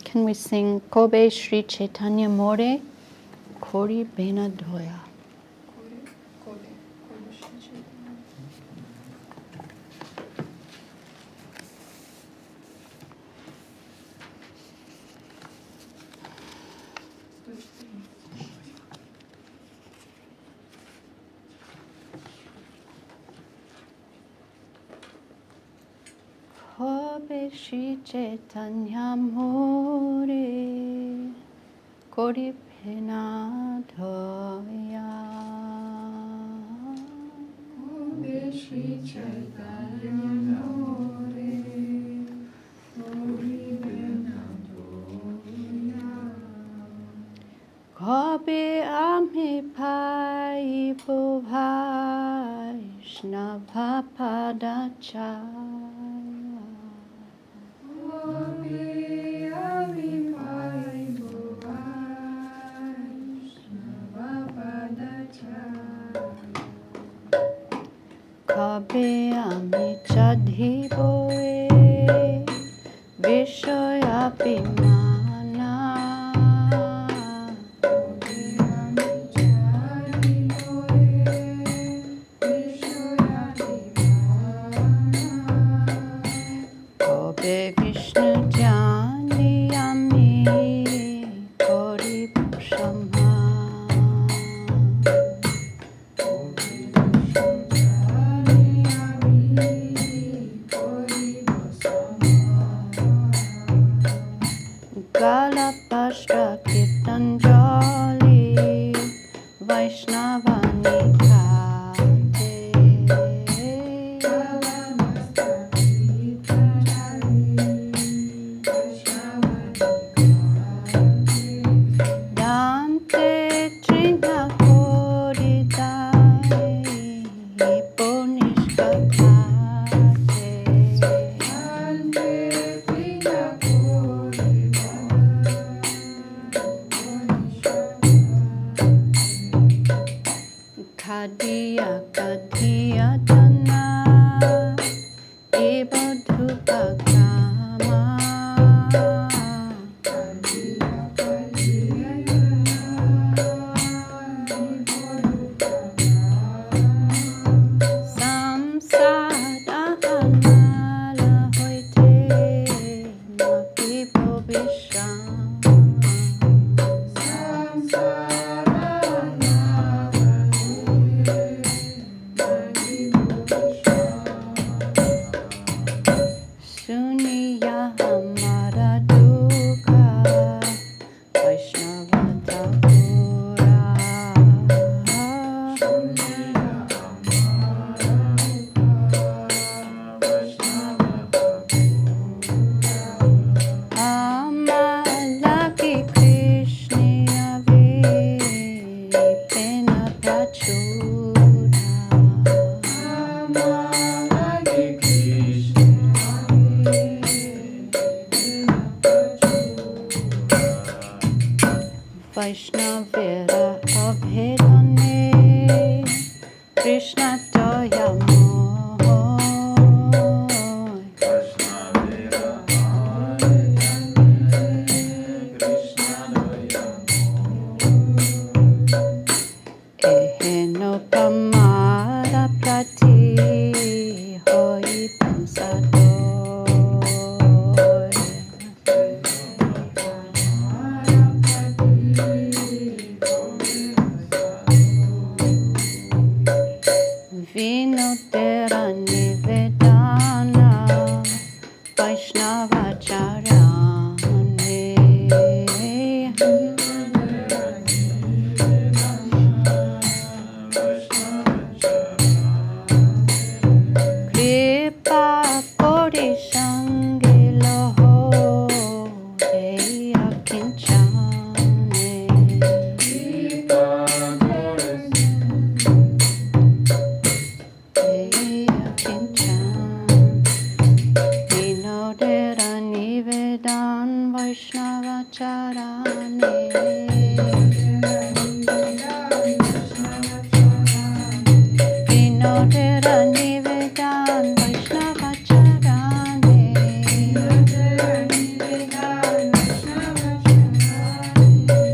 Can we sing Kobe Sri Chaitanya More, Kori Bena Doya? Kobe Sri Chaitanya More, Kori Bena Doya. Kobe Sri Chaitanya More, Kori Bena Doya. Kobe Ami Pai Vaishnava Padachaya. Kabe ami chadhi boe vishaya pimana. Kabe ami chadhi boe vishaya pimana. Kabe Krishna jani ami kori shama. Galapashtra Kirtan Jali Vaishnavani Kate. Galamasta Kirtan Jali Vaishnavani Kate. Dante Trina Koridai Ponishkate. Kadiya Kadiya Dana Eva Dhupa Kama. Kadiya Kadiya Dana Eva Dhupa Kama. Samsara Anala Hoite Makipo Visham. Suniya hamara dukha Vaishnava Thakura. Suniya hamara dukha Vaishnava Thakura. Amalaki Krishna Ave Pena Prachu. Vaishnavira abhedane Krishna toya moy Eheno pamara prati hoi pensador Vino tera nivedana Vaishnava charane Kripa kori shangilo deya kinchane deya kinchane Vinodera nivedan Vaishnava charane Vinodera nivedan Vaishnava charane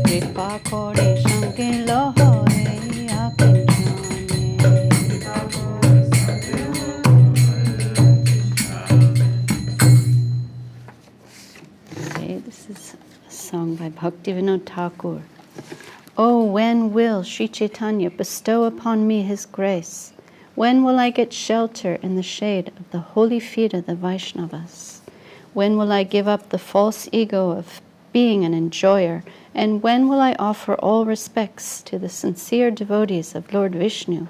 Kripa kori shangilo deya kinchane Okay, this is a song by Bhakti Vinod Thakur. Oh, when will Sri Chaitanya bestow upon me his grace? When will I get shelter in the shade of the holy feet of the Vaishnavas? When will I give up the false ego of being an enjoyer? And when will I offer all respects to the sincere devotees of Lord Vishnu?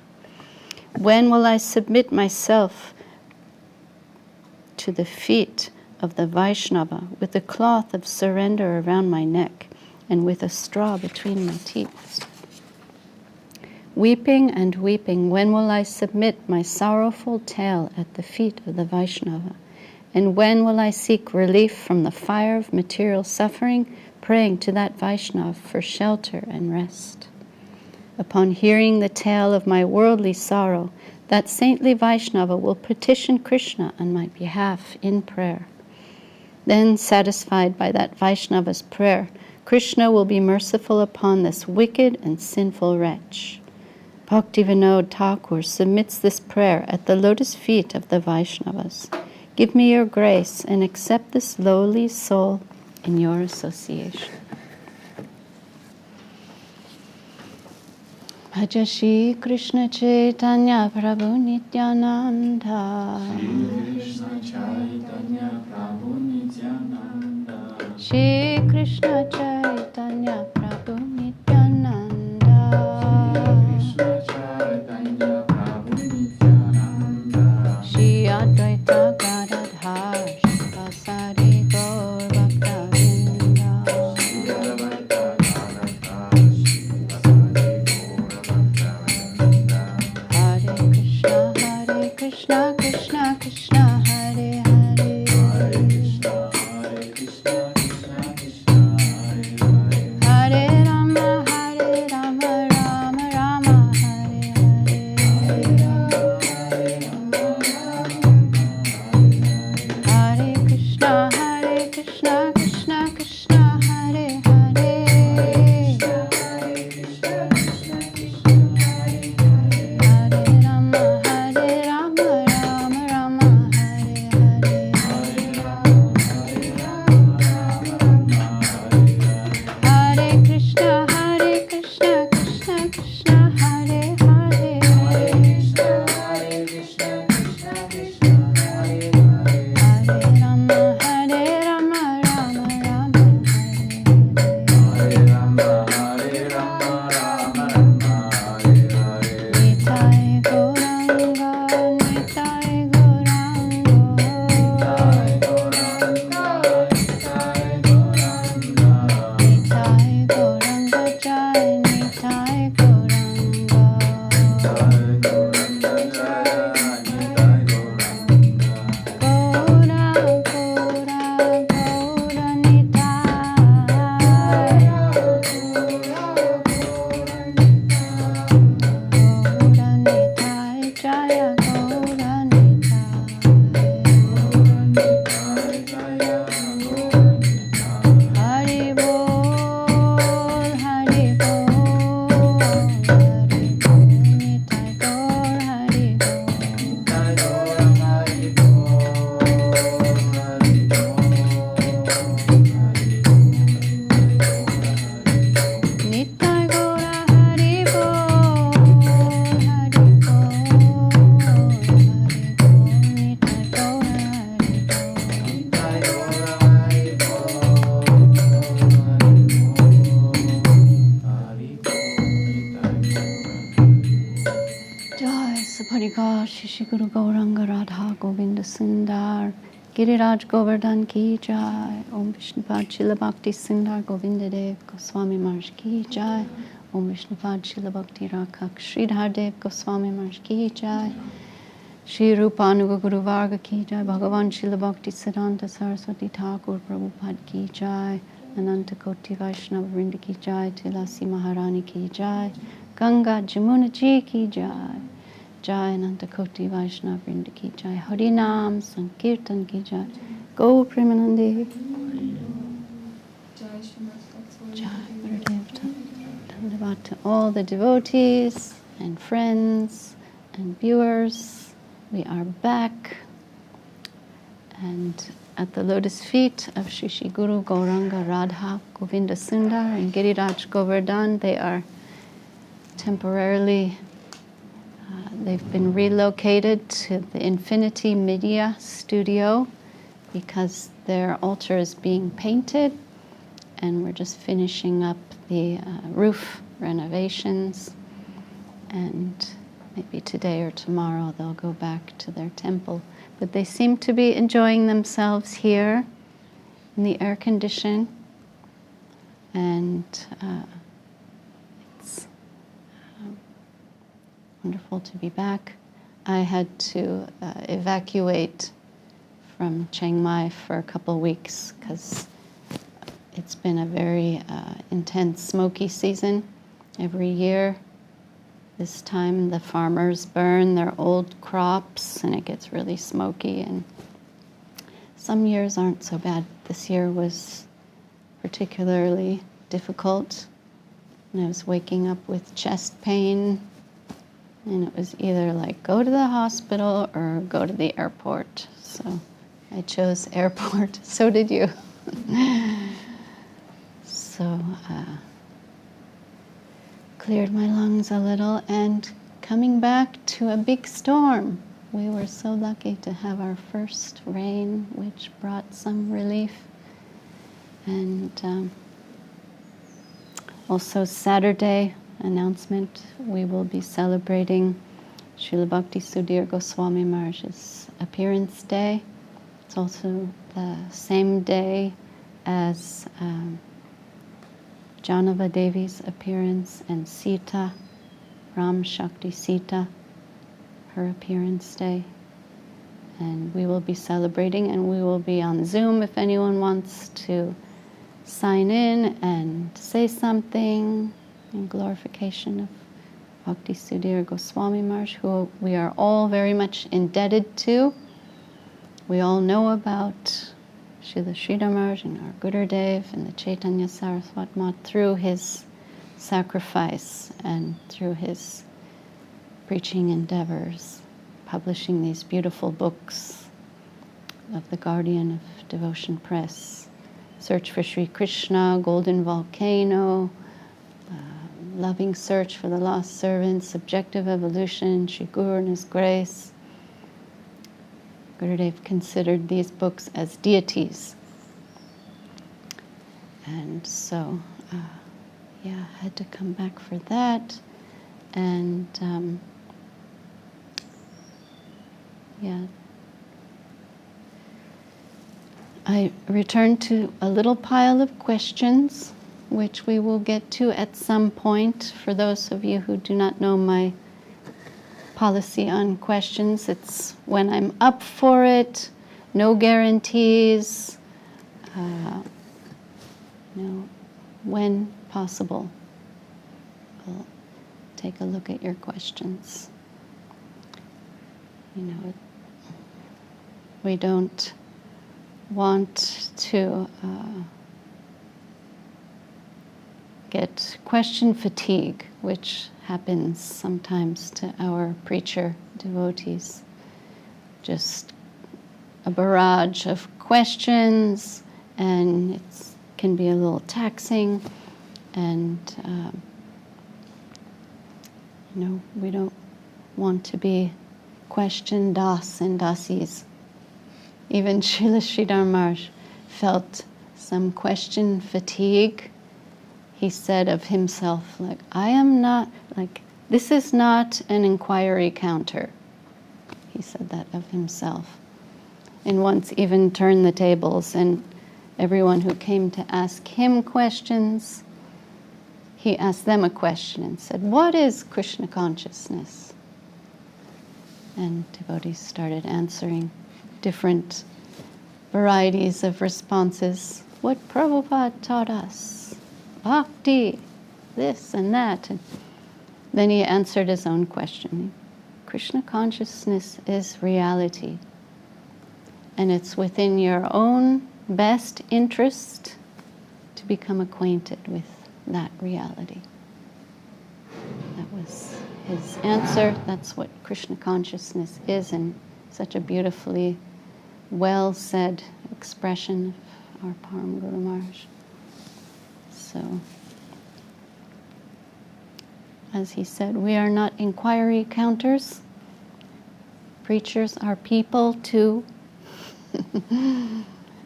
When will I submit myself to the feet of the Vaishnava with a cloth of surrender around my neck and with a straw between my teeth? Weeping and weeping, when will I submit my sorrowful tale at the feet of the Vaishnava? And when will I seek relief from the fire of material suffering, praying to that Vaishnava for shelter and rest? Upon hearing the tale of my worldly sorrow, that saintly Vaishnava will petition Krishna on my behalf in prayer. Then, satisfied by that Vaishnava's prayer, Krishna will be merciful upon this wicked and sinful wretch. Bhakti Vinod Thakur submits this prayer at the lotus feet of the Vaishnavas. Give me your grace and accept this lowly soul in your association. Bhaja Shri Krishna Chaitanya Prabhu Nityananda Shri Krishna Chaitanya Prabhu Nityananda Shri Advaita Gadadhar Shivasari Gaur Bhakta-vrinda Hare Krishna, Krishna Krishna, Hare Hare Hare Rama, Rama Rama, Hare Hare Krishna, Krishna Krishna, Hare Hare Hare Rama, Rama Saparika Shishi Guru Gauranga Radha Govinda Sundar Giriraj Govardhan Ki Jai. Om Vishnupad Srila Bhakti Sundar Govinda Dev Goswami Maharaj Ki Jai. Om Vishnupad Srila Bhakti Rakha Sridhar Dev Goswami Maharaj Ki Jai. Shri Rupanuga Guru Varga Ki Jai. Bhagavan Srila Bhakti Siddhanta Saraswati Thakur Prabhupada Ki Jai. Ananta Koti Vaishnava Vrinda Ki Jai. Tulasi Maharani Ki Jai. Ganga Jamuna Ji Ki Jai. Jai Ananta Koti Vaishnava Vrinda Ki Jai. Hari Nam Sankirtan Ki Jai. Go Premanandi. Jai Gurudev. Dhanyavad to all the devotees and friends and viewers. We are back and at the lotus feet of Shri Shri Guru Gauranga Radha Govinda Sundar and Giriraj Govardhan. They are temporarily, they've been relocated to the Infinity Media Studio because their altar is being painted and we're just finishing up the roof renovations, and maybe today or tomorrow they'll go back to their temple. But they seem to be enjoying themselves here in the air condition, and it's wonderful to be back. I had to evacuate from Chiang Mai for a couple of weeks because it's been a very intense smoky season every year. This time the farmers burn their old crops and it gets really smoky, and some years aren't so bad. This year was particularly difficult, and I was waking up with chest pain, and it was either like go to the hospital or go to the airport. So I chose airport. So did you. So cleared my lungs a little, and coming back to a big storm. We were so lucky to have our first rain, which brought some relief. And also Saturday, announcement, we will be celebrating Srila Bhakti Sudhir Goswami Maharaj's appearance day. It's also the same day as Jahnavi Devi's appearance and Sita, Ram Shakti Sita, her appearance day. And we will be celebrating, and we will be on Zoom if anyone wants to sign in and say something in glorification of Bhakti Sudhir Goswami Maharaj, who we are all very much indebted to. We all know about Srila Sridhar Maharaj and our Gurudev and the Chaitanya Saraswat Mat through his sacrifice and through his preaching endeavors, publishing these beautiful books of the Guardian of Devotion Press, Search for Sri Krishna, Golden Volcano, Loving Search for the Lost Servant, Subjective Evolution, Sri Guru and His Grace. Gurudev considered these books as deities. And so, I had to come back for that. And, I returned to a little pile of questions, which we will get to at some point. For those of you who do not know my policy on questions, it's when I'm up for it, no guarantees, when possible. We'll take a look at your questions. We don't want to get question fatigue, which happens sometimes to our preacher devotees. Just a barrage of questions, and it can be a little taxing, and we don't want to be question das and dasis. Even Srila Sridhar Maharaj felt some question fatigue. He said of himself, I am not, This is not an inquiry counter. He said that of himself. And once even turned the tables, and everyone who came to ask him questions, he asked them a question and said, "What is Krishna consciousness?" And devotees started answering different varieties of responses. What Prabhupada taught us, bhakti, this and that. And then he answered his own question. Krishna consciousness is reality. And it's within your own best interest to become acquainted with that reality. That was his answer. That's what Krishna consciousness is, and such a beautifully well said expression of our Param Guru Maharaj. So, as he said, we are not inquiry counters. Preachers are people too.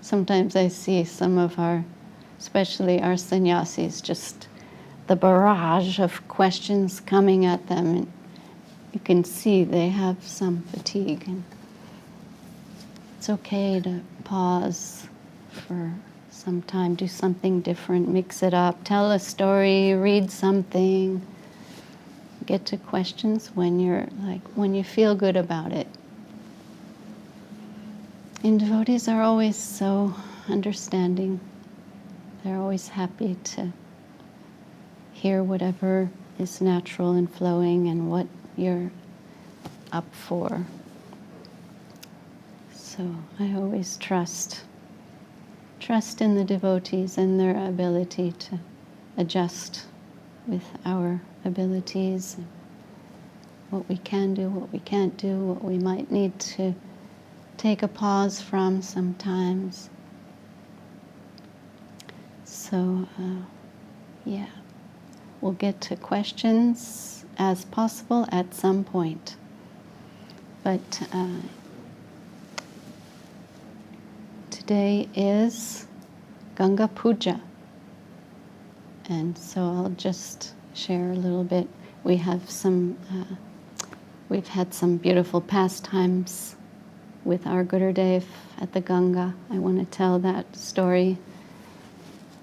Sometimes I see some of our, especially our sannyasis, just the barrage of questions coming at them, and you can see they have some fatigue. And it's okay to pause for some time, do something different, mix it up, tell a story, read something. Get to questions when when you feel good about it. And devotees are always so understanding. They're always happy to hear whatever is natural and flowing and what you're up for. So I always trust in the devotees and their ability to adjust with our abilities, what we can do, what we can't do, what we might need to take a pause from sometimes. So, yeah, we'll get to questions as possible at some point. But today is Ganga-puja. And so I'll just share a little bit. We have some, we've had some beautiful pastimes with our Gurudev at the Ganga. I want to tell that story.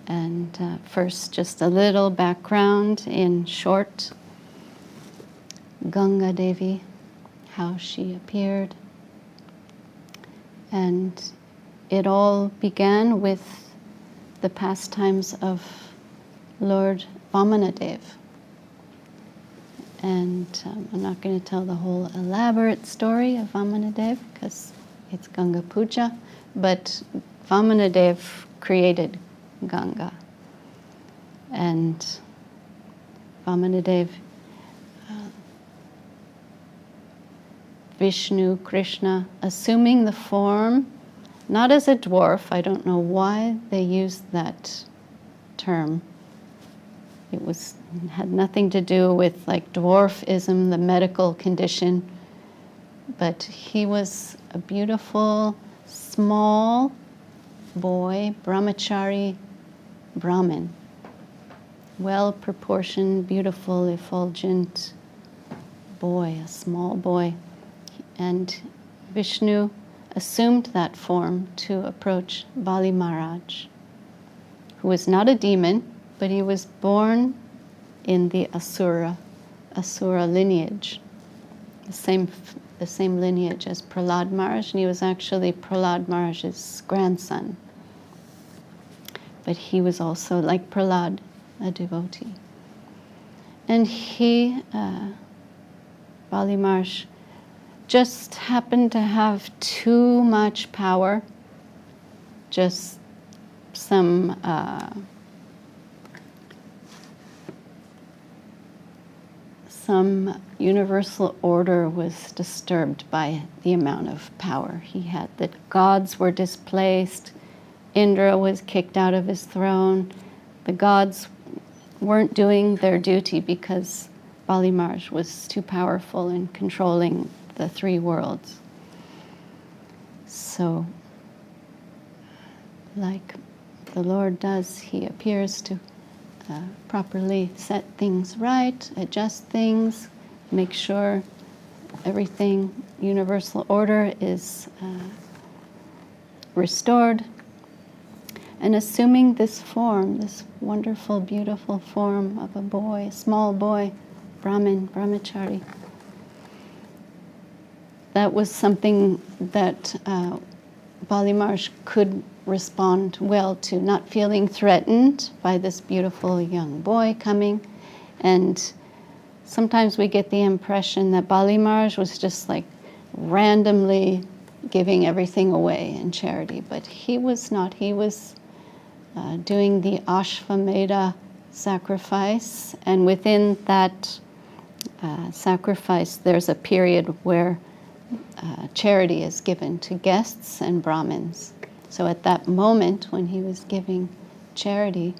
And first, just a little background in short. Ganga Devi, how she appeared. And it all began with the pastimes of Lord Vamanadev. And I'm not going to tell the whole elaborate story of Vamanadev because it's Ganga-puja, but Vamanadev created Ganga. And Vamanadev, Vishnu, Krishna, assuming the form, not as a dwarf. I don't know why they used that term. It had nothing to do with like dwarfism, the medical condition, but he was a beautiful, small boy, brahmachari Brahmin, well-proportioned, beautiful, effulgent boy, a small boy. And Vishnu assumed that form to approach Bali Maharaj, who was not a demon, but he was born in the Asura lineage, the same lineage as Prahlad Maharaj, and he was actually Prahlad Maharaj's grandson. But he was also, like Prahlad, a devotee. And he, Bali Maharaj, just happened to have too much power, just some universal order was disturbed by the amount of power he had. The gods were displaced, Indra was kicked out of his throne, the gods weren't doing their duty because Bali Maharaj was too powerful in controlling the three worlds. So, like the Lord does, he appears to properly set things right, adjust things, make sure everything, universal order is restored. And assuming this form, this wonderful, beautiful form of a boy, a small boy, Brahmin, brahmachari. That was something that Bali Maharaj could respond well to, not feeling threatened by this beautiful young boy coming. And sometimes we get the impression that Bali Maharaj was just like randomly giving everything away in charity, but he was not. He was doing the Ashvamedha sacrifice, and within that sacrifice there's a period where charity is given to guests and Brahmins. So at that moment when he was giving charity,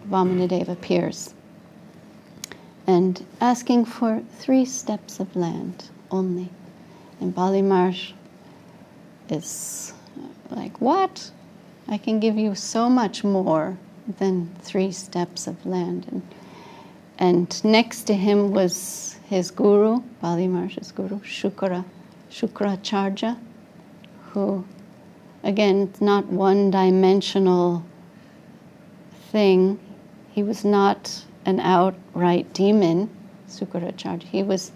Vamanadeva appears and asking for 3 steps of land only. And Bali Maharaj is like, what? I can give you so much more than 3 steps of land. And next to him was his guru, Bali Maharaj's guru, Shukracharya, who, again, it's not one-dimensional thing. He was not an outright demon, Shukracharya. He was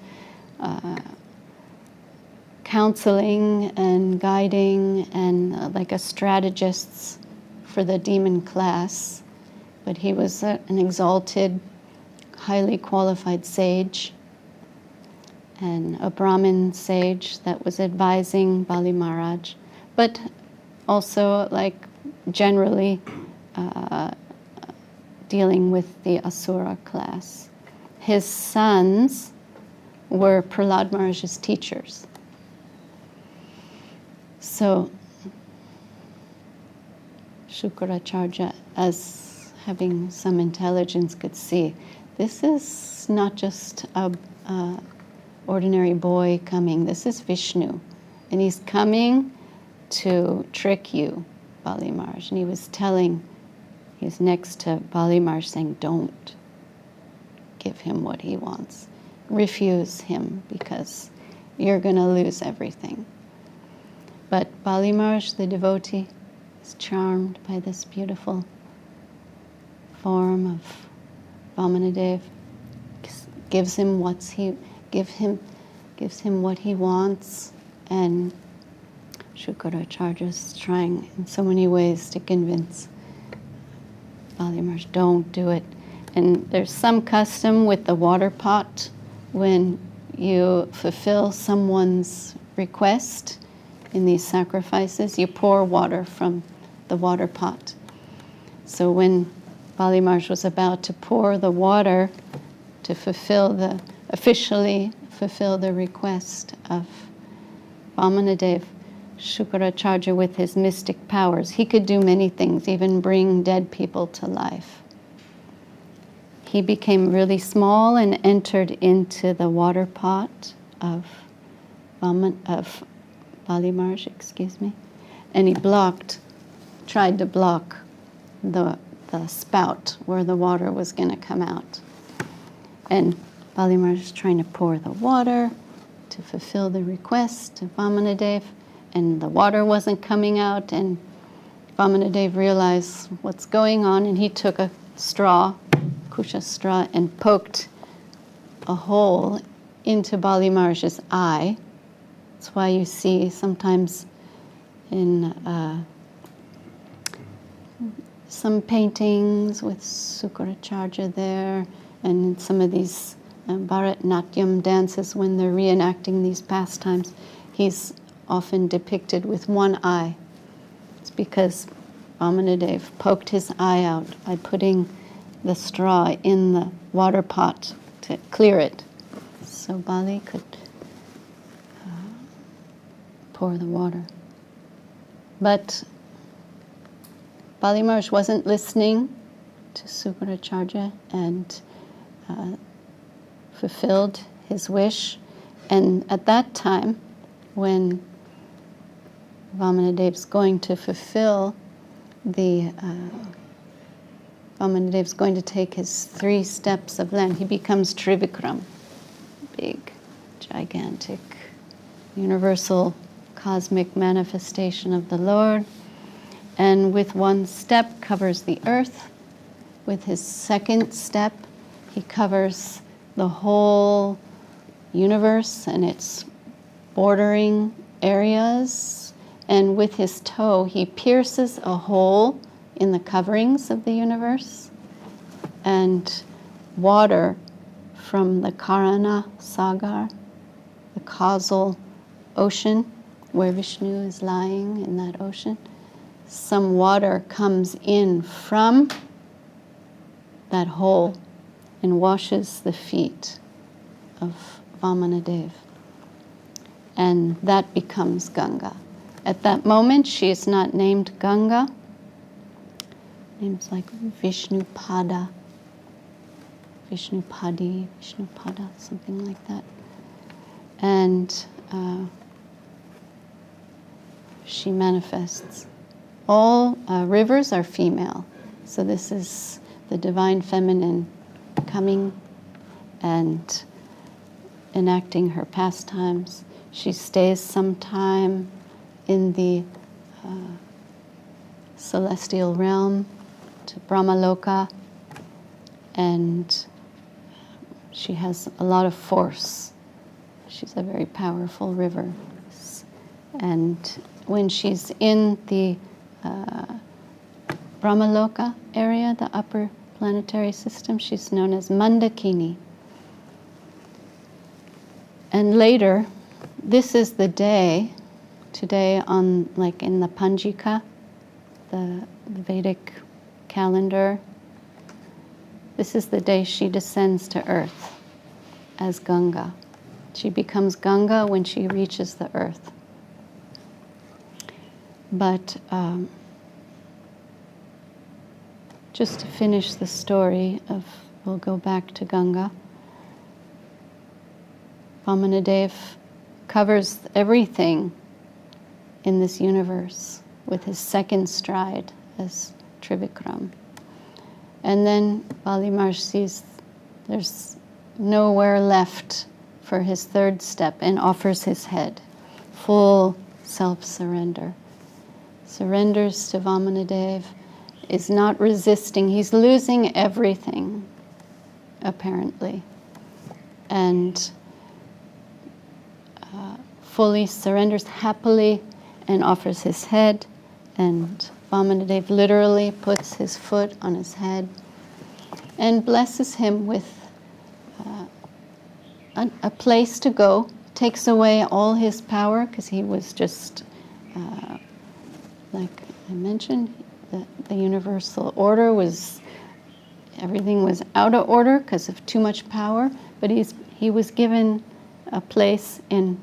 counseling and guiding and like a strategist for the demon class. But he was an exalted, highly qualified sage and a Brahmin sage that was advising Bali Maharaj, but also like generally dealing with the Asura class. His sons were Prahlad Maharaj's teachers. So Shukracharya, as having some intelligence, could see this is not just a ordinary boy coming. This is Vishnu, and he's coming to trick you, Bali Maharaj. And he was next to Bali Maharaj saying, don't give him what he wants. Refuse him because you're going to lose everything. But Bali Maharaj, the devotee, is charmed by this beautiful form of Vamanadeva, gives him what he wants, and Shukracharya is trying in so many ways to convince Bali Maharaj, don't do it. And there's some custom with the water pot when you fulfill someone's request in these sacrifices, you pour water from the water pot. So when Bali Maharaj was about to pour the water to officially fulfill the request of Vamanadeva, Shukracharya, with his mystic powers, he could do many things, even bring dead people to life. He became really small and entered into the water pot of Bali Maharaj, and he tried to block the spout where the water was going to come out. And Bali Maharaj was trying to pour the water to fulfill the request of Vamanadeva, and the water wasn't coming out, and Vamanadeva realized what's going on, and he took a straw, kusha straw, and poked a hole into Bali Maharaj's eye. That's why you see sometimes in some paintings with Shukracharya there, and in some of these Bharatanatyam dances when they're reenacting these pastimes, he's often depicted with one eye. It's because Vamanadeva poked his eye out by putting the straw in the water pot to clear it, so Bali could pour the water. But Bali Maharaj wasn't listening to Shukracharya and fulfilled his wish. And at that time, when Vamanadeva's going to fulfill the Vamanadev's going to take his 3 steps of land. He becomes Trivikram, big, gigantic, universal, cosmic manifestation of the Lord. And with 1 step covers the earth. With his 2nd step, he covers the whole universe and its bordering areas. And with his toe, he pierces a hole in the coverings of the universe. And water from the Karana Sagar, the causal ocean, where Vishnu is lying in that ocean, some water comes in from that hole and washes the feet of Vamanadev. And that becomes Ganga. At that moment, she is not named Ganga. Names like Vishnupada, Vishnupadi, Vishnupada, something like that. And she manifests. All rivers are female. So this is the divine feminine coming and enacting her pastimes. She stays some time in the celestial realm to Brahmaloka, and she has a lot of force. She's a very powerful river. And when she's in the Brahmaloka area, the upper planetary system, she's known as Mandakini. And later, this is the day, today on, like in the Panjika, the Vedic calendar, this is the day she descends to earth as Ganga. She becomes Ganga when she reaches the earth. But just to finish the story of, we'll go back to Ganga. Vamanadev covers everything in this universe with his 2nd stride as Trivikram. And then Bali Maharaj sees there's nowhere left for his 3rd step and offers his head. Full self-surrender. Surrenders to Vamanadev, is not resisting. He's losing everything, apparently. And fully surrenders happily and offers his head. And Vamanadev literally puts his foot on his head and blesses him with a place to go, takes away all his power, because he was just, like I mentioned, the universal order was, everything was out of order because of too much power, but he was given a place in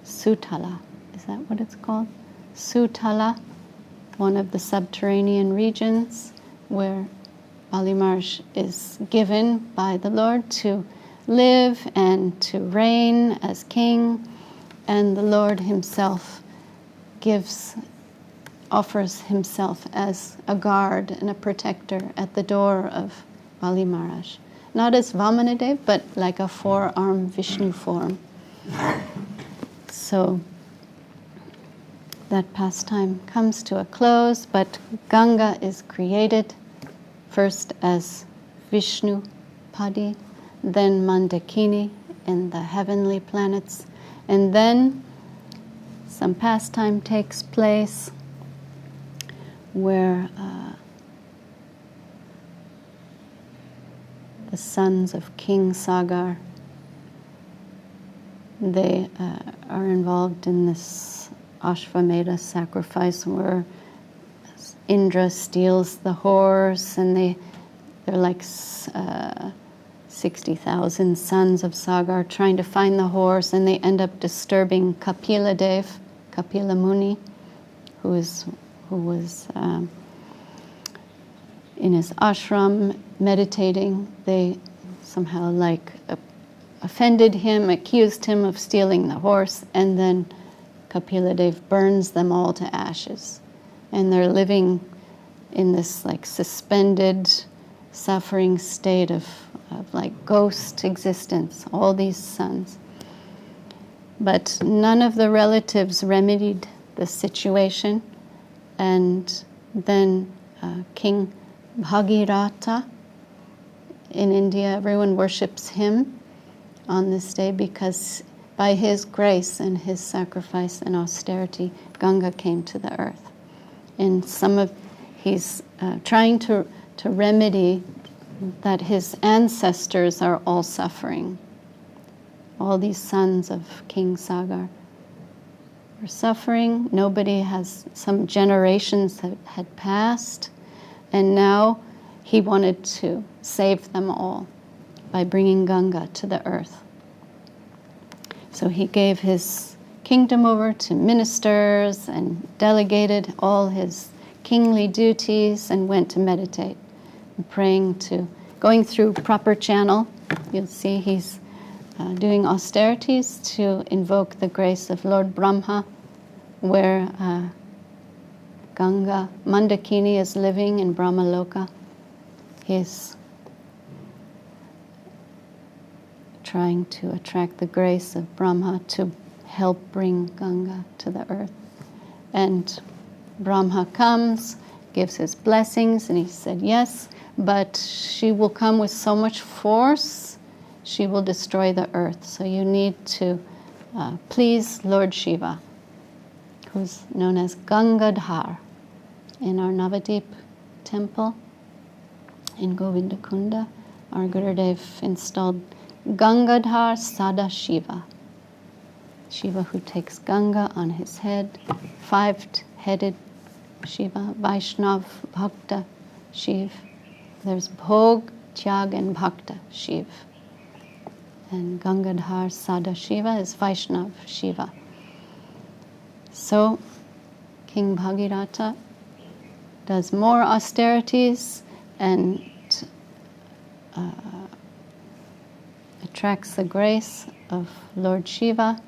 Sutala. Is that what it's called? Sutala, one of the subterranean regions where Bali Maharaj is given by the Lord to live and to reign as king, and the Lord himself offers himself as a guard and a protector at the door of Bali Maharaj. Not as Vamanadev, but like a 4-armed Vishnu form. So that pastime comes to a close, but Ganga is created first as Vishnu Padi, then Mandakini in the heavenly planets, and then some pastime takes place where the sons of King Sagar, they are involved in this Ashvamedha sacrifice where Indra steals the horse, and they're like 60,000 sons of Sagar trying to find the horse, and they end up disturbing Kapila Muni, who was in his ashram meditating. They somehow offended him, accused him of stealing the horse, and then Kapila Dev burns them all to ashes. And they're living in this like suspended suffering state of like ghost existence, all these sons. But none of the relatives remedied the situation, and then King Bhagirath in India, everyone worships him on this day because by his grace and his sacrifice and austerity, Ganga came to the earth. And he's trying to remedy that his ancestors are all suffering. All these sons of King Sagar were suffering. Some generations had passed, and now he wanted to save them all by bringing Ganga to the earth. So he gave his kingdom over to ministers and delegated all his kingly duties and went to meditate and going through proper channel. You'll see he's doing austerities to invoke the grace of Lord Brahma, where Ganga Mandakini is living in Brahmaloka. He's trying to attract the grace of Brahma to help bring Ganga to the earth. And Brahma comes, gives his blessings, and he said, yes, but she will come with so much force, she will destroy the earth. So you need to please Lord Shiva, who's known as Gangadhar in our Navadip temple in Govindakunda. Our Gurudev installed Gangadhar Sada Shiva, Shiva who takes Ganga on his head, 5-headed Shiva, Vaishnav, Bhakta, Shiv. There's Bhog, Tyag, and Bhakta, Shiv. And Gangadhar Sada Shiva is Vaishnav Shiva. So King Bhagirath does more austerities and attracts the grace of Lord Shiva.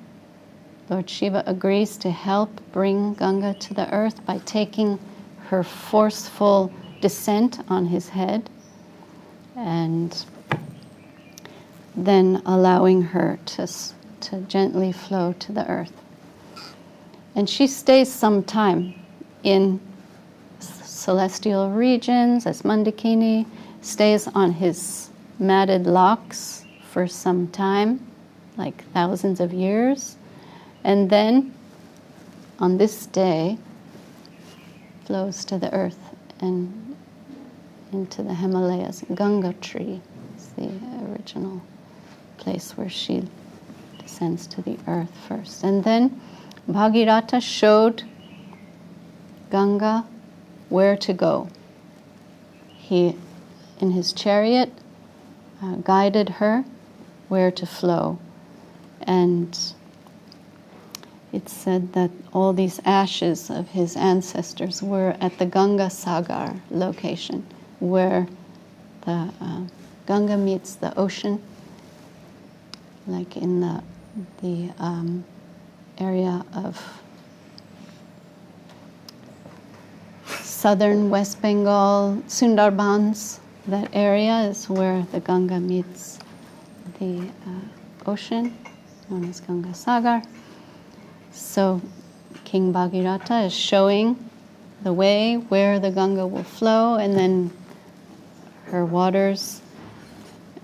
Lord Shiva agrees to help bring Ganga to the earth by taking her forceful descent on his head and then allowing her to gently flow to the earth. And she stays some time in celestial regions as Mandakini, stays on his matted locks for some time, like thousands of years, and then on this day flows to the earth and into the Himalayas. Ganga tree is the original place where she descends to the earth first. And then Bhagirath showed Ganga where to go. He, in his chariot, guided her where to flow. And it's said that all these ashes of his ancestors were at the Ganga Sagar location, where the Ganga meets the ocean, like in the area of southern West Bengal, Sundarbans. That area is where the Ganga meets the ocean, known as Ganga Sagar. So King Bhagirath is showing the way where the Ganga will flow, and then her waters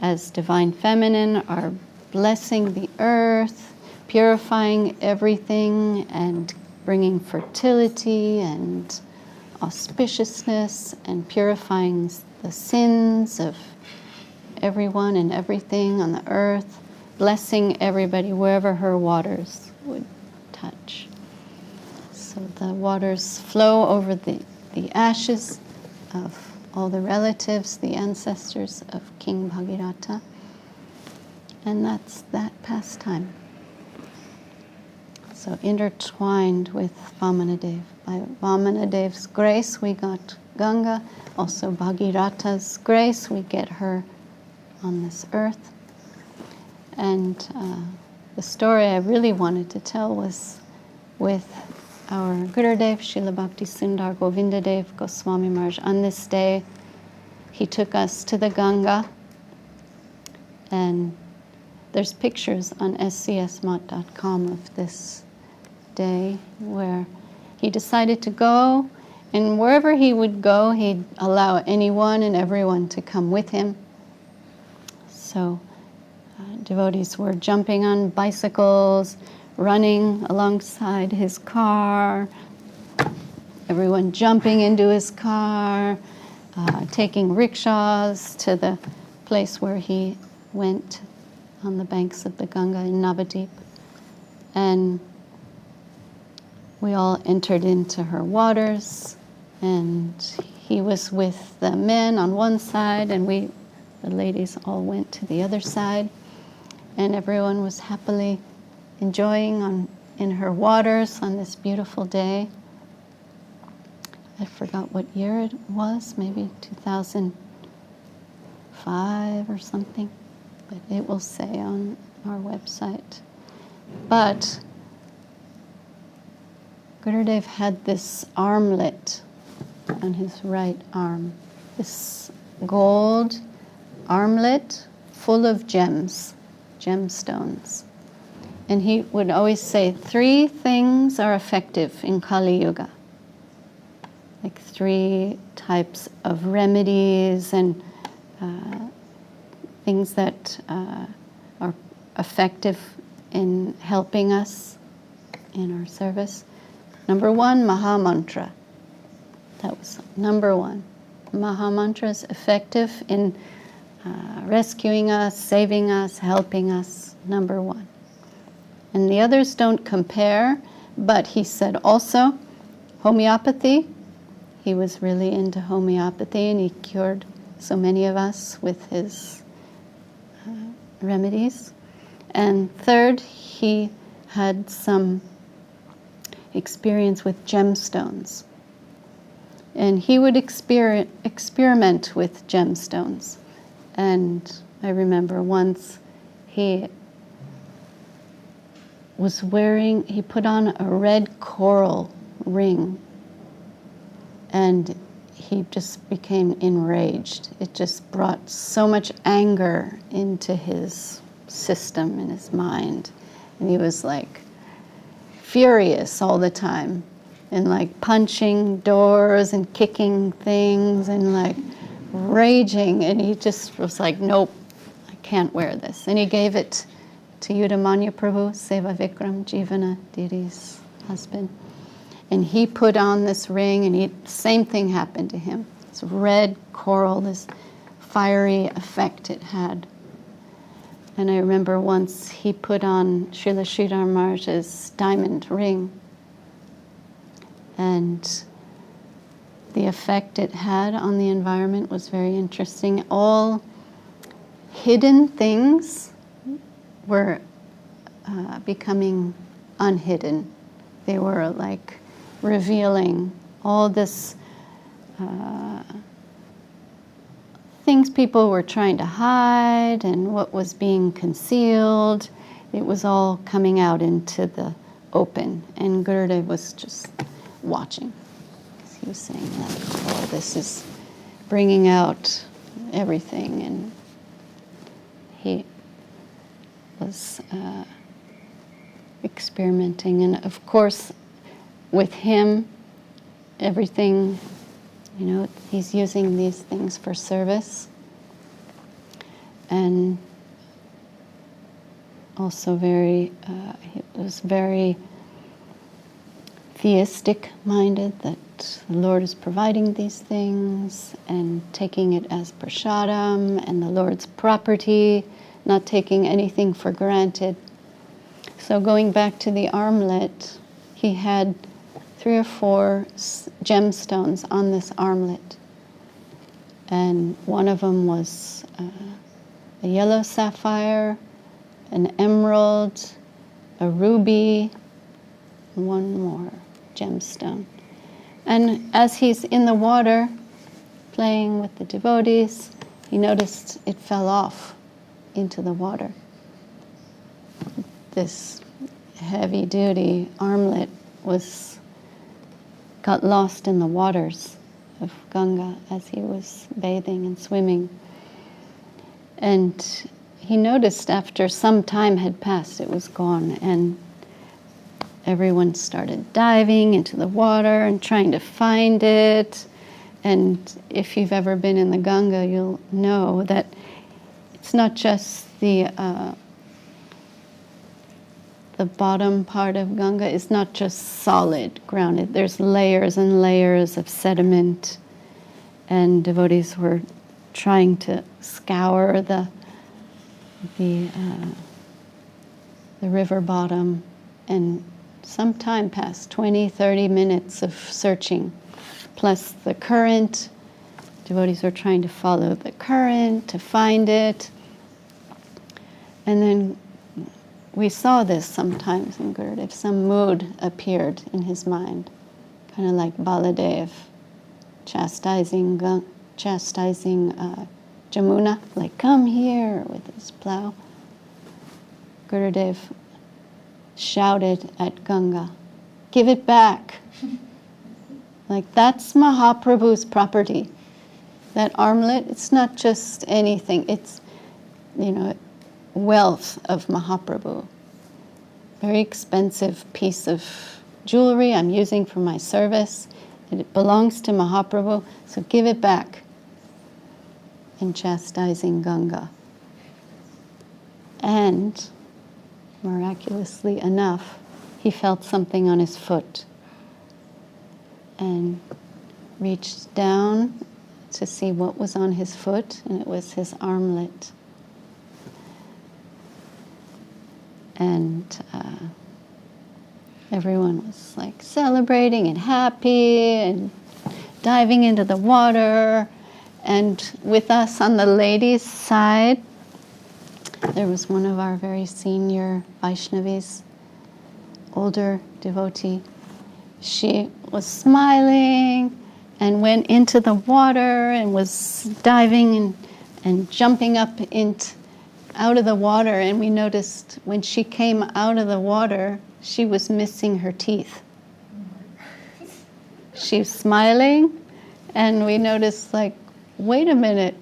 as divine feminine are blessing the earth, purifying everything and bringing fertility and auspiciousness and purifying the sins of everyone and everything on the earth, blessing everybody wherever her waters would touch. So the waters flow over the ashes of all the relatives, the ancestors of King Bhagirath, and that's that pastime. So intertwined with Vamanadev. By Vamanadev's grace we got Ganga, also Bhagirath's grace we get her on this earth. And the story I really wanted to tell was with our Gurudev, Srila Bhakti Sundar Govindadev Goswami Maharaj, on this day, he took us to the Ganga, and there's pictures on scsmot.com of this day where he decided to go, and wherever he would go, he'd allow anyone and everyone to come with him. So devotees were jumping on bicycles, running alongside his car, everyone jumping into his car, taking rickshaws to the place where he went on the banks of the Ganga in Navadip. And we all entered into her waters, and he was with the men on one side, and the ladies all went to the other side, and everyone was happily enjoying in her waters on this beautiful day. I forgot what year it was, maybe 2005 or something, but it will say on our website. But Gurudev had this armlet on his right arm, this gold armlet full of gems, gemstones. And he would always say, 3 things are effective in Kali Yuga. Like 3 types of remedies and things that are effective in helping us in our service. Number 1, Maha Mantra. That was number 1. Maha Mantra is effective in rescuing us, saving us, helping us. Number 1. And the others don't compare, but he said also homeopathy. He was really into homeopathy, and he cured so many of us with his remedies. And third, he had some experience with gemstones. And he would experiment with gemstones. And I remember once he put on a red coral ring, and he just became enraged. It just brought so much anger into his system, in his mind. And he was like furious all the time, and like punching doors and kicking things and like raging. And he just was like, nope, I can't wear this. And he gave it to Yudhamanya Prabhu, Seva Vikram, Jivana Diri's husband. And he put on this ring, and same thing happened to him. This red coral, this fiery effect it had. And I remember once he put on Srila Sridhar Maharaj's diamond ring, and the effect it had on the environment was very interesting. All hidden things were becoming unhidden. They were like revealing all this things people were trying to hide and what was being concealed. It was all coming out into the open, and Gurudev was just watching. He was saying like, oh, this is bringing out everything, and he was experimenting. And of course, with him, everything, he's using these things for service, and also he was very theistic minded, that the Lord is providing these things and taking it as prasadam and the Lord's property, not taking anything for granted. So going back to the armlet, he had 3 or 4 gemstones on this armlet. And one of them was a yellow sapphire, an emerald, a ruby, and one more gemstone. And as he's in the water playing with the devotees, he noticed it fell off into the water. This heavy-duty armlet was got lost in the waters of Ganga as he was bathing and swimming. And he noticed after some time had passed, it was gone, and everyone started diving into the water and trying to find it. And if you've ever been in the Ganga, you'll know that it's not just the bottom part of Ganga is not just solid, grounded. There's layers and layers of sediment, and devotees were trying to scour the river bottom, and some time passed, 20, 30 minutes of searching, plus the current. Devotees were trying to follow the current to find it. And then we saw this sometimes in Gurudev. Some mood appeared in his mind, kind of like Baladev chastising Jamuna, like, come here, with his plow. Gurudev shouted at Ganga, give it back. Like, that's Mahaprabhu's property. That armlet, it's not just anything. It's, wealth of Mahaprabhu. Very expensive piece of jewelry I'm using for my service. It belongs to Mahaprabhu, so give it back. In chastising Ganga. And miraculously enough, he felt something on his foot and reached down to see what was on his foot, and it was his armlet. And everyone was like celebrating and happy and diving into the water. And with us on the ladies' side, there was one of our very senior Vaishnavis, older devotee. She was smiling and went into the water and was diving and jumping up out of the water. And we noticed when she came out of the water, she was missing her teeth. She was smiling, and we noticed, like, wait a minute.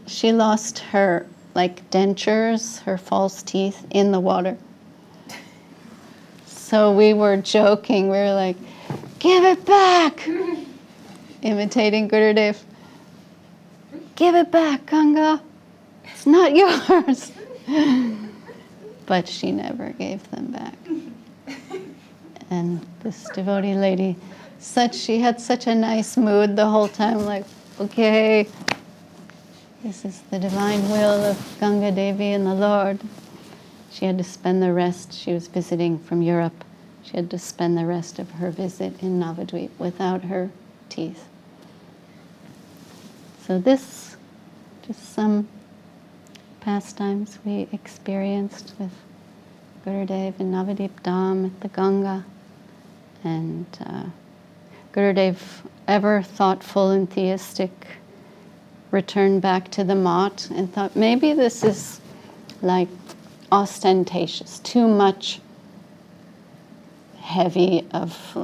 She lost her, dentures, her false teeth, in the water. So we were joking. We were like, give it back! Imitating Gurudev. Give it back, Ganga. It's not yours. But she never gave them back. And this devotee lady, she had such a nice mood the whole time, like, okay, this is the divine will of Ganga Devi and the Lord. She had to spend the rest, she was visiting from Europe, she had to spend the rest of her visit in Navadvip without her teeth. So this, just some pastimes we experienced with Gurudev in Navadvip Dham at the Ganga. And Gurudev, ever thoughtful and theistic, returned back to the Mat and thought, maybe this is like ostentatious, too much heavy of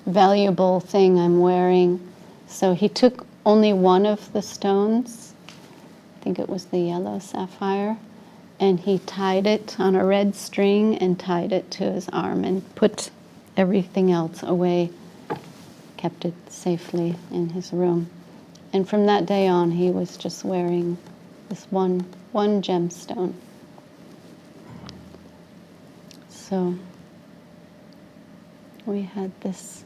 valuable thing I'm wearing. So he took only one of the stones, I think it was the yellow sapphire, and he tied it on a red string and tied it to his arm and put everything else away, kept it safely in his room. And from that day on, he was just wearing this one gemstone. So we had this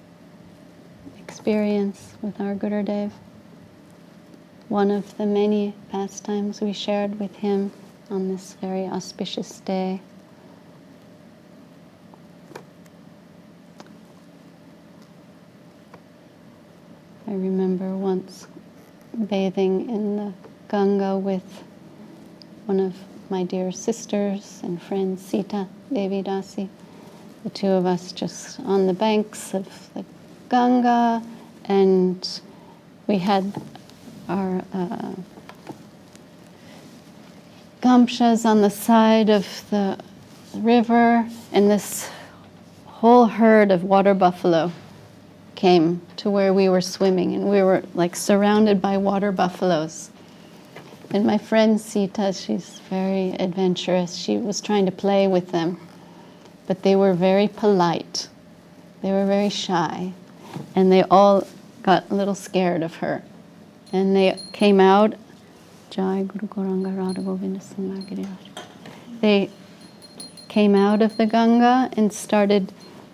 experience with our Gurudev. One of the many pastimes we shared with him on this very auspicious day. I remember once bathing in the Ganga with one of my dear sisters and friends, Sita Devi Dasi. The two of us just on the banks of the Ganga, and we had our gamshas on the side of the river, and this whole herd of water buffalo came to where we were swimming, and we were like surrounded by water buffaloes. And my friend Sita, she's very adventurous. She was trying to play with them, but they were very polite. They were very shy, and they all got a little scared of her. And they came out. They came out of the Ganga and started,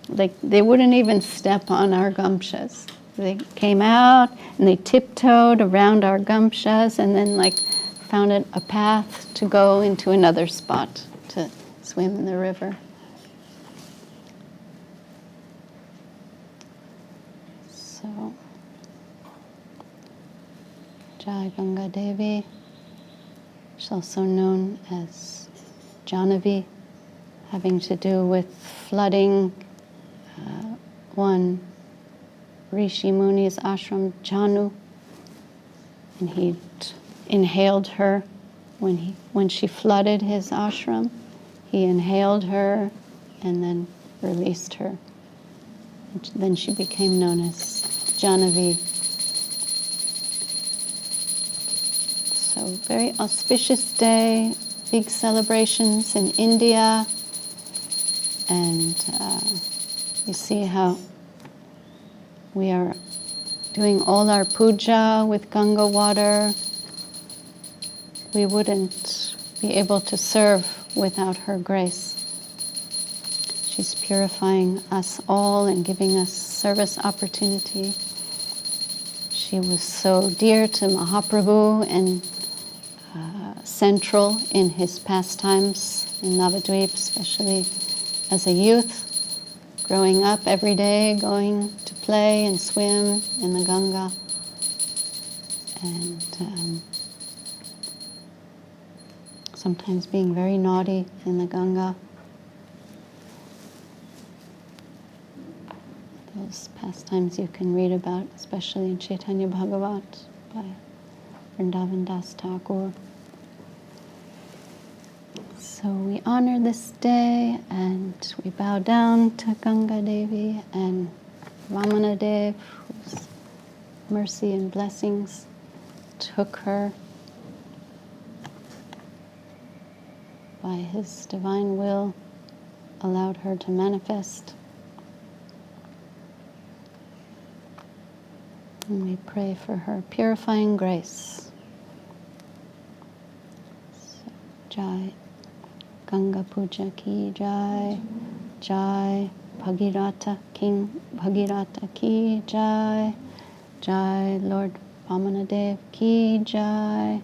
like, they wouldn't even step on our gumshas. They came out and they tiptoed around our gumshas and then like found a path to go into another spot to swim in the river. So, Jai Ganga Devi, she's also known as Jahnavi, having to do with flooding one Rishi Muni's ashram, Janu, and he inhaled her when she flooded his ashram. He inhaled her and then released her. And then she became known as Jahnavi. So very auspicious day, big celebrations in India, and you see how we are doing all our puja with Ganga water. We wouldn't be able to serve without her grace. She's purifying us all and giving us service opportunity. She was so dear to Mahaprabhu and central in his pastimes in Navadvip, especially as a youth, growing up every day, going to play and swim in the Ganga. And sometimes being very naughty in the Ganga. Those pastimes you can read about, especially in Chaitanya Bhagavat by Vrindavan Das Thakur. So we honor this day and we bow down to Ganga Devi and Vamana Dev, whose mercy and blessings took her by his divine will, allowed her to manifest. And we pray for her purifying grace. So, Jai Ganga-puja ki Jai, Jai Bhagirata, King Bhagirata ki Jai, Jai Lord Vamanadev ki Jai,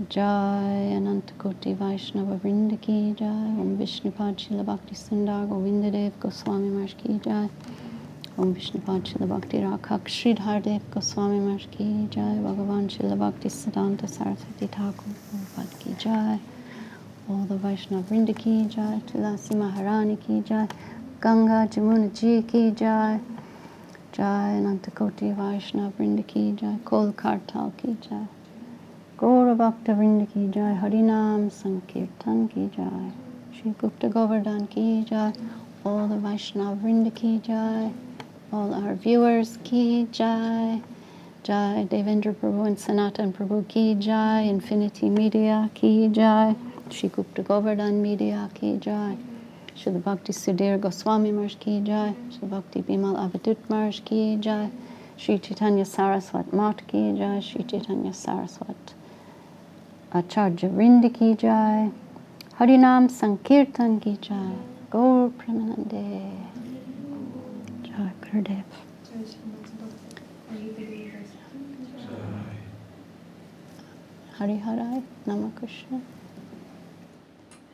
Jai Anantakoti Vaishnava Vrinda ki Jai, Om Vishnupad Srila Bhakti Sundar Govindadev Goswami Maharaj ki Jai, Om Vishnupad Srila Bhakti Rakhak Sridhar Dev Goswami Maharaj ki Jai, Bhagavan Srila Bhakti Siddhanta Saraswati Thakur Prabhupada ki Jai, all the Vaishnava Vrinda ki Jai, Tulasi Maharani ki Jai, Ganga Jamuna Ji ki Jai, Jai Anantakoti Vaishnava Vrinda ki Jai, Kol Kartal ki Jai, Gaura Bhakta Vrinda ki Jai, Harinam Sankirtan ki Jai, Shri Gupta Govardhan ki Jai, all the Vaishnava Vrinda ki Jai, all our viewers ki Jai, Jai Devendra Prabhu and Sanatan Prabhu ki Jai, Infinity Media ki Jai, Shri Gupta Govardhan Media ki Jai, Shri Bhakti Sudhir Goswami Maharaj ki Jai, Shri Bhakti Bimal Avadut Maharaj ki Jai, Shri Chaitanya Saraswat Mat ki Jai, Shri Chaitanya Saraswat Acharya Vrinda ki Jai, Harinam Sankirtan ki Jai, Gaur Premanande, Jai Gurudev. Hari Harai Nama Krishna.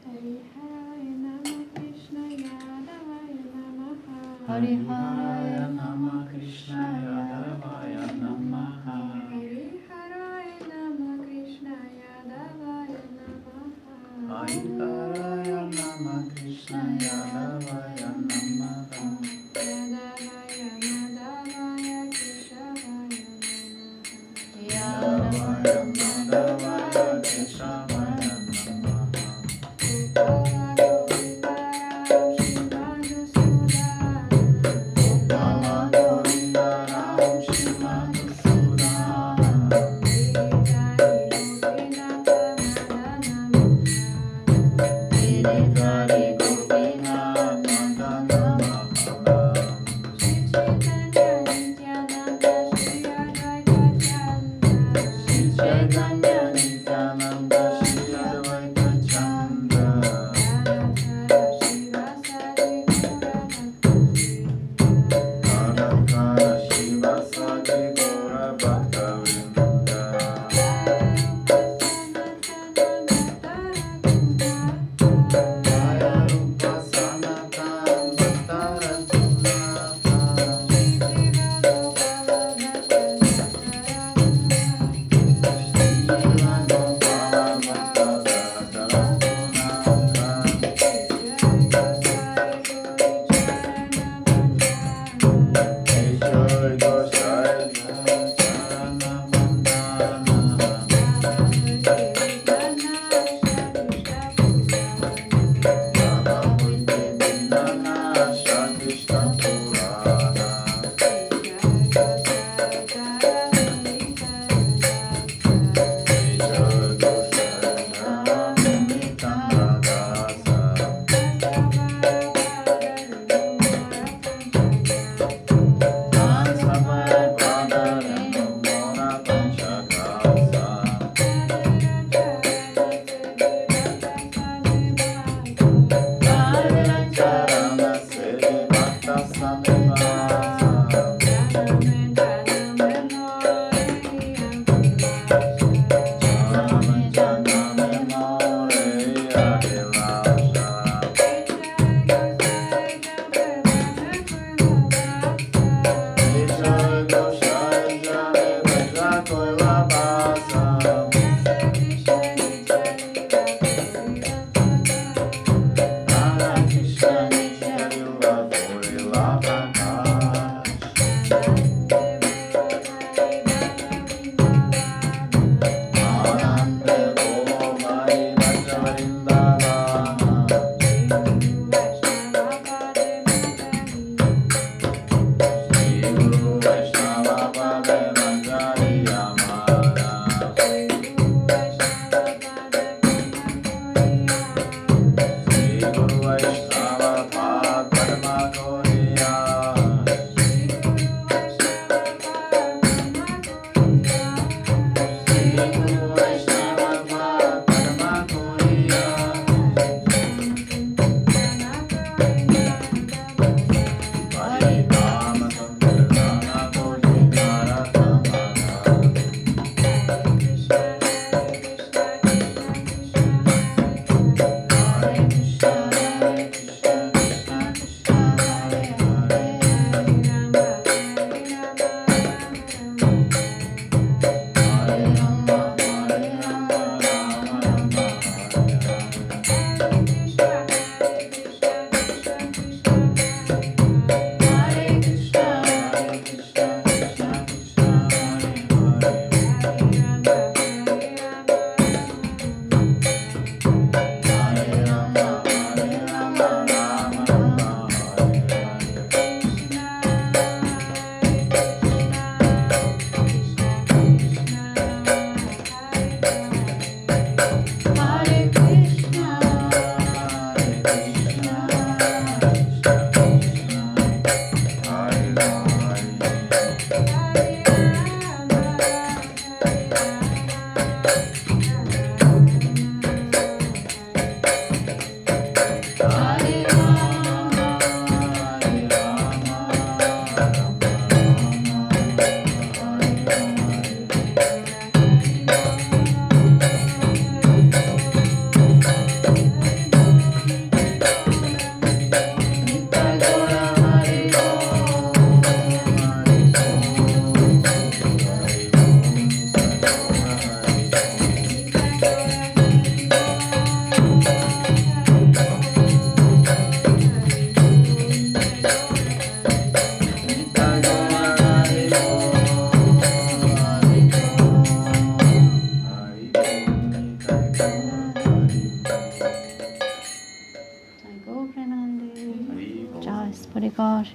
Hari Hari Nama Krishna Yadavaya Namaha. Hari Hari Nama Krishna Yadavaya Namaha. Hari Hari Nama Krishna Yadavaya Namaha. Hari Hari Nama Krishna Yadavaya Namaha. Yadavaya Madhavaya Keshavaya Namaha. Yadavaya Madhavaya Keshavaya Namaha. Gopala Govindara Shiva Nusudana. Gopala Govindara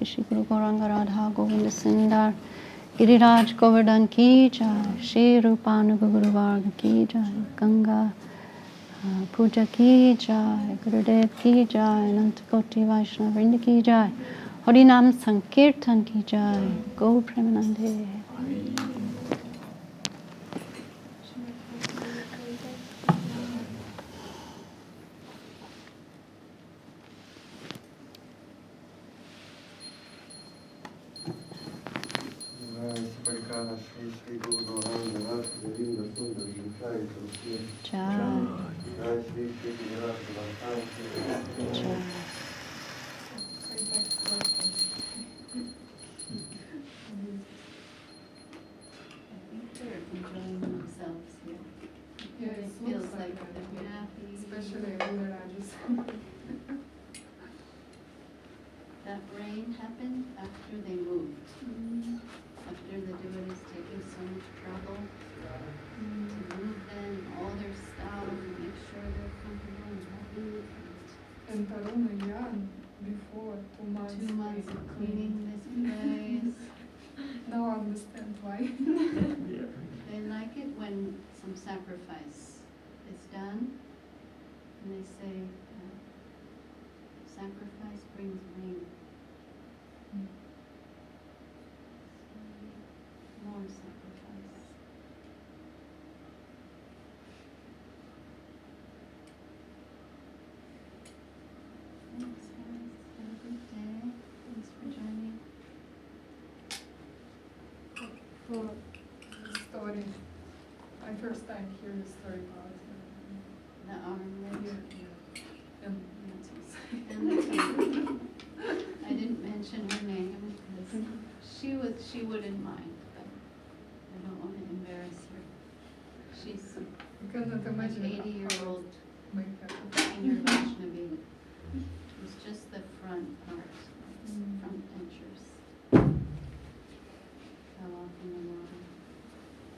Shri Guru Gauranga Radha Govinda Sundar Giriraj Govardhan Ki Jai, Shri Rupanuga Guru Varga Ki Jai, Ganga Puja ki jai, Gurudev ki jai, Anantakoti Vaishnava Vrinda ki jai, Harinam Sankirtan ki jai, Go Premanande. Enjoying themselves here. Yeah, It it feels looks like like they're happy. Especially Raj's. That rain happened after they moved. After the devotees taking so much trouble to move them, all their stuff, and make sure they're comfortable and happy. And Taruna, yeah, before 2 months. 2 months of cleaning this place. Now I understand why. They like it when some sacrifice is done, and they say, sacrifice brings rain. More sacrifice. Thanks, guys. Have a good day. Thanks for joining. For the story, I first time hear the story about The armlet. and And the tongue. I didn't mention her name because she wouldn't mind, but I don't want to embarrass her. She's you cannot an imagine 80-year-old makeup. senior Vaishnavi. It's just the front part, front dentures. Fell off in the morning.